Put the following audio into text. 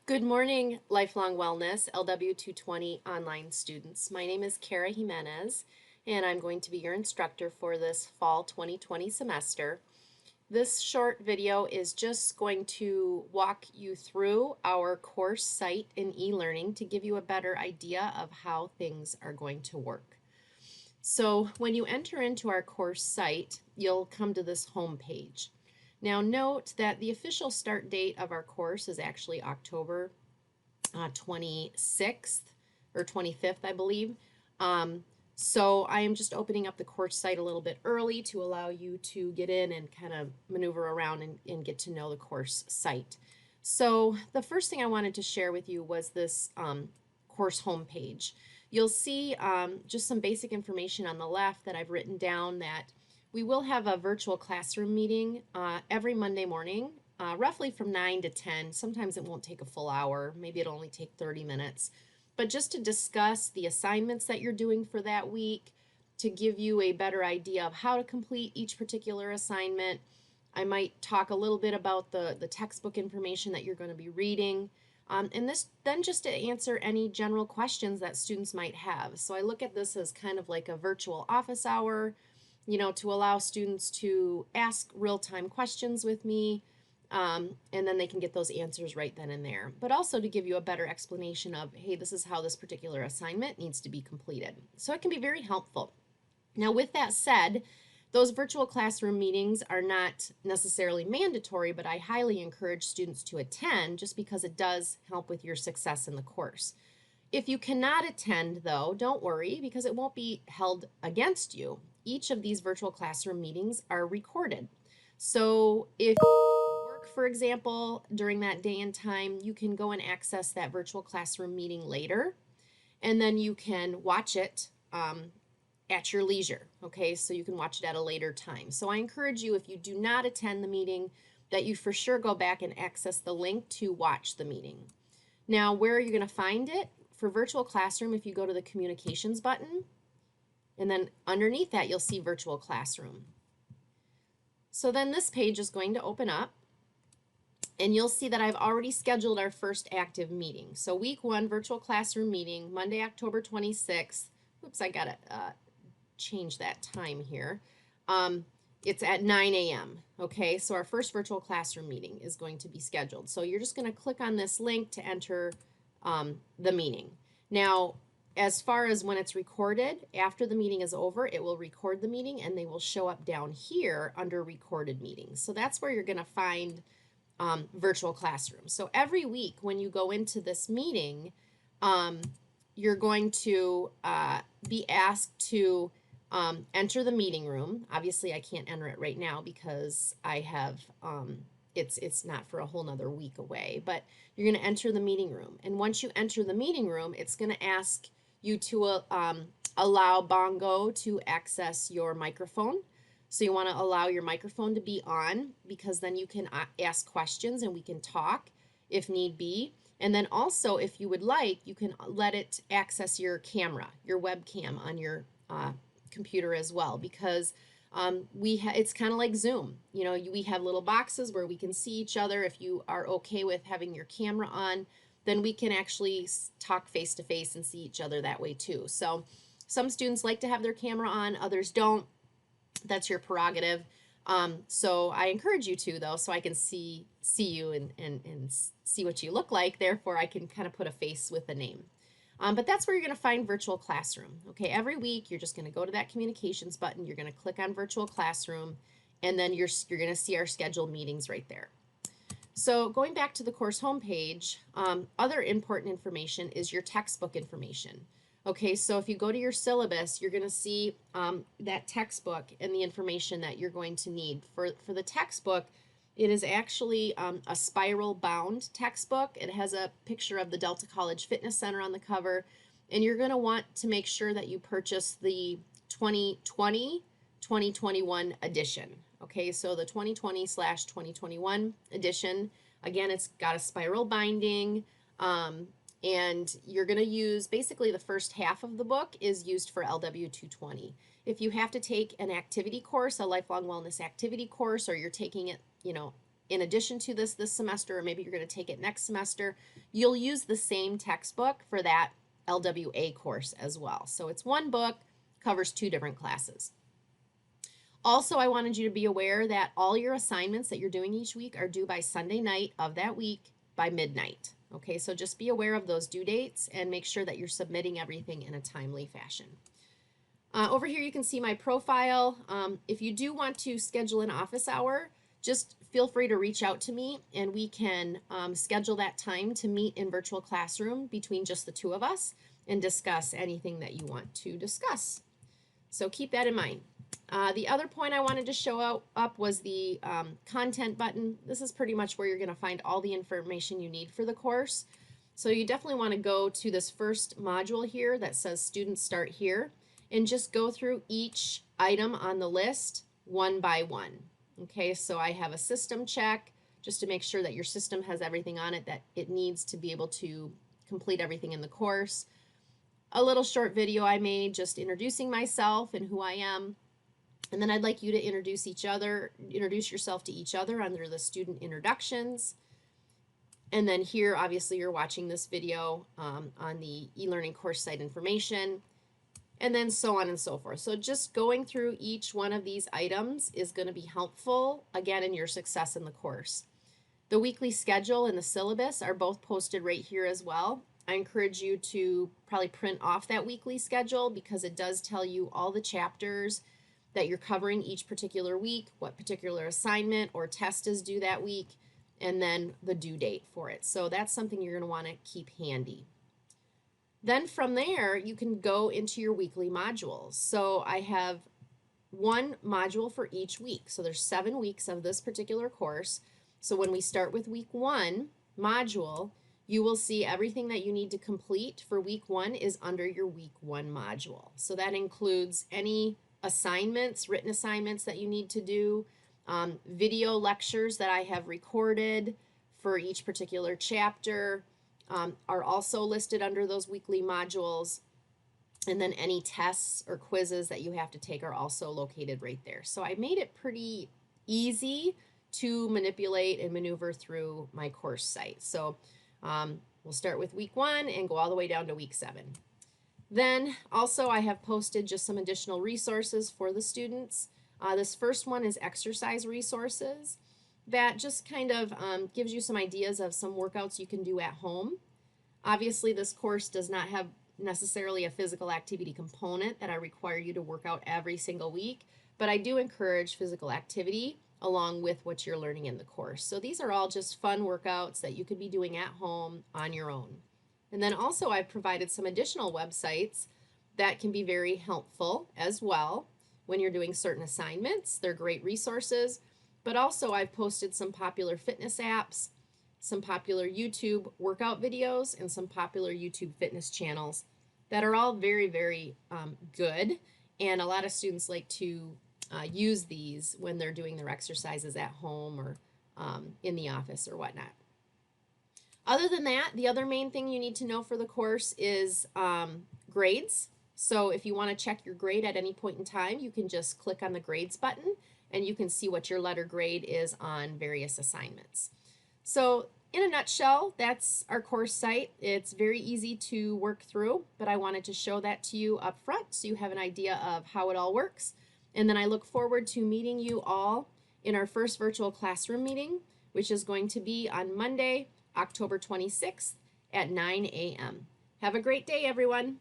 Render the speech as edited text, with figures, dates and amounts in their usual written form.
Good morning, Lifelong Wellness, LW 220 online students. My name is Kara Jimenez, and I'm going to be your instructor for this fall 2020 semester. This short video is just going to walk you through our course site in e-learning to give you a better idea of how things are going to work. So when you enter into our course site, you'll come to this home page. Now note that the official start date of our course is actually October 26th or 25th, I believe. So I am just opening up the course site a little bit early to allow you to get in and kind of maneuver around and get to know the course site. So the first thing I wanted to share with you was this course homepage. You'll see just some basic information on the left that I've written down that we will have a virtual classroom meeting every Monday morning, roughly from 9 to 10. Sometimes it won't take a full hour. Maybe it'll only take 30 minutes. But just to discuss the assignments that you're doing for that week, to give you a better idea of how to complete each particular assignment. I might talk a little bit about the textbook information that you're going to be reading. And this then just to answer any general questions that students might have. So I look at this as kind of like a virtual office hour, to allow students to ask real-time questions with me, and then they can get those answers right then and there. But also to give you a better explanation of, hey, this is how this particular assignment needs to be completed. So it can be very helpful. Now, with that said, those virtual classroom meetings are not necessarily mandatory, but I highly encourage students to attend just because it does help with your success in the course. If you cannot attend, though, don't worry because it won't be held against you. Each of these virtual classroom meetings are recorded. So if you work, for example, during that day and time, you can go and access that virtual classroom meeting later, and then you can watch it at your leisure, okay? So you can watch it at a later time. So I encourage you, if you do not attend the meeting, that you for sure go back and access the link to watch the meeting. Now, where are you going to find it? For virtual classroom, if you go to the communications button, and then underneath that, you'll see virtual classroom. So then this page is going to open up, and you'll see that I've already scheduled our first active meeting. So week 1 virtual classroom meeting, Monday, October 26th. Oops, I got to change that time here. It's at 9 a.m. Okay, so our first virtual classroom meeting is going to be scheduled. So you're just going to click on this link to enter the meeting. Now, as far as when it's recorded, after the meeting is over, it will record the meeting and they will show up down here under recorded meetings. So that's where you're going to find virtual classroom. So every week when you go into this meeting, you're going to be asked to enter the meeting room. Obviously, I can't enter it right now because I have it's not for a whole nother week away, but you're going to enter the meeting room. And once you enter the meeting room, it's going to ask you to allow Bongo to access your microphone. So you want to allow your microphone to be on because then you can ask questions and we can talk if need be. And then also, if you would like, you can let it access your camera, your webcam on your computer as well, because it's kind of like Zoom. We have little boxes where we can see each other. If you are okay with having your camera on, then we can actually talk face to face and see each other that way too. So some students like to have their camera on, others don't. That's your prerogative. So I encourage you to, though, so I can see you and see what you look like. Therefore, I can kind of put a face with a name. But that's where you're going to find virtual classroom. Okay, every week you're just going to go to that communications button. You're going to click on virtual classroom, and then you're going to see our scheduled meetings right there. So going back to the course homepage, other important information is your textbook information. Okay, so if you go to your syllabus, you're going to see that textbook and the information that you're going to need. For the textbook, it is actually a spiral bound textbook. It has a picture of the Delta College Fitness Center on the cover, and you're going to want to make sure that you purchase the 2020-2021 edition. Okay, so the 2020/2021 edition, again, it's got a spiral binding, and you're going to use basically the first half of the book is used for LW 220. If you have to take an activity course, a lifelong wellness activity course, or you're taking it, in addition to this semester, or maybe you're going to take it next semester, you'll use the same textbook for that LWA course as well. So it's one book, covers 2 different classes. Also, I wanted you to be aware that all your assignments that you're doing each week are due by Sunday night of that week by midnight. Okay, so just be aware of those due dates and make sure that you're submitting everything in a timely fashion. Over here you can see my profile. If you do want to schedule an office hour, just feel free to reach out to me and we can schedule that time to meet in virtual classroom between just the 2 of us and discuss anything that you want to discuss. So keep that in mind. The other point I wanted to show up was the content button. This is pretty much where you're going to find all the information you need for the course. So you definitely want to go to this first module here that says Students Start Here and just go through each item on the list one by one. Okay, so I have a system check just to make sure that your system has everything on it that it needs to be able to complete everything in the course. A little short video I made just introducing myself and who I am. And then I'd like you to introduce yourself to each other under the student introductions. And then here, obviously, you're watching this video on the e-learning course site information, and then so on and so forth. So just going through each one of these items is going to be helpful, again, in your success in the course. The weekly schedule and the syllabus are both posted right here as well. I encourage you to probably print off that weekly schedule because it does tell you all the chapters that you're covering each particular week, what particular assignment or test is due that week, and then the due date for it. So that's something you're going to want to keep handy. Then from there, you can go into your weekly modules. So I have one module for each week. So there's 7 weeks of this particular course. So when we start with week 1 module, you will see everything that you need to complete for week 1 is under your week 1 module. So that includes any assignments, written assignments that you need to do, video lectures that I have recorded for each particular chapter are also listed under those weekly modules. And then any tests or quizzes that you have to take are also located right there. So I made it pretty easy to manipulate and maneuver through my course site. So we'll start with week 1 and go all the way down to week 7. Then also I have posted just some additional resources for the students. This first one is exercise resources that just kind of gives you some ideas of some workouts you can do at home. Obviously this course does not have necessarily a physical activity component that I require you to work out every single week, but I do encourage physical activity along with what you're learning in the course. So these are all just fun workouts that you could be doing at home on your own. And then also I've provided some additional websites that can be very helpful as well when you're doing certain assignments. They're great resources, but also I've posted some popular fitness apps, some popular YouTube workout videos, and some popular YouTube fitness channels that are all very, very good. And a lot of students like to use these when they're doing their exercises at home or in the office or whatnot. Other than that, the other main thing you need to know for the course is grades. So if you want to check your grade at any point in time, you can just click on the grades button and you can see what your letter grade is on various assignments. So in a nutshell, that's our course site. It's very easy to work through, but I wanted to show that to you up front so you have an idea of how it all works. And then I look forward to meeting you all in our first virtual classroom meeting, which is going to be on Monday, October 26th at 9 a.m. Have a great day, everyone.